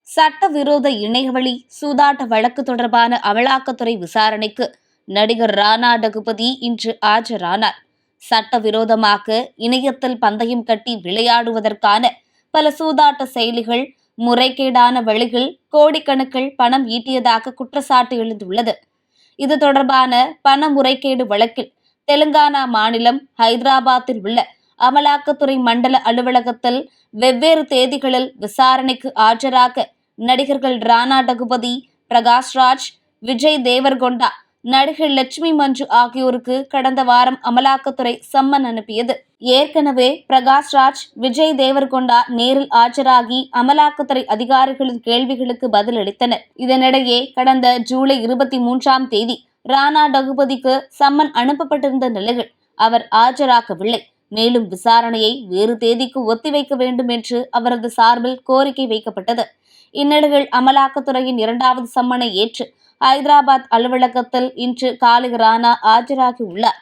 சட்டவிரோத இணையவழி சூதாட்ட வழக்கு தொடர்பான அமலாக்கத்துறை விசாரணைக்கு நடிகர் ராணா டகுபதி இன்று ஆஜரானார். சட்டவிரோதமாக இணையத்தில் பந்தயம் கட்டி விளையாடுவதற்கான பல சூதாட்ட செயலிகள், முறைகேடான வழிகள் கோடிக்கணக்கில் பணம் ஈட்டியதாக குற்றச்சாட்டு எழுந்துள்ளது. இது தொடர்பான பண முறைகேடு வழக்கில் தெலுங்கானா மாநிலம் ஹைதராபாத்தில் உள்ள அமலாக்கத்துறை மண்டல அலுவலகத்தில் வெவ்வேறு தேதிகளில் விசாரணைக்கு ஆஜராக நடிகர்கள் ராணா டகுபதி, பிரகாஷ்ராஜ், விஜய் தேவர்கொண்டா, நடிகை லட்சுமி மஞ்சு ஆகியோருக்கு கடந்த வாரம் அமலாக்கத்துறை சம்மன் அனுப்பியது. ஏற்கனவே பிரகாஷ்ராஜ், விஜய் தேவர்கொண்டா நேரில் ஆஜராகி அமலாக்கத்துறை அதிகாரிகளின் கேள்விகளுக்கு பதிலளித்தனர். இதனிடையே கடந்த ஜூலை 23ஆம் தேதி ராணா டகுபதிக்கு சம்மன் அனுப்பப்பட்டிருந்த நிலையில் அவர் ஆஜராகவில்லை. மேலும் விசாரணையை வேறு தேதிக்கு ஒத்திவைக்க வேண்டும் என்று அவரது சார்பில் கோரிக்கை வைக்கப்பட்டது. இந்நிலையில் அமலாக்கத்துறையின் 2வது சம்மனை ஏற்று ஹைதராபாத் அலுவலகத்தில் இன்று காலை ராணா ஆஜராகியுள்ளார்.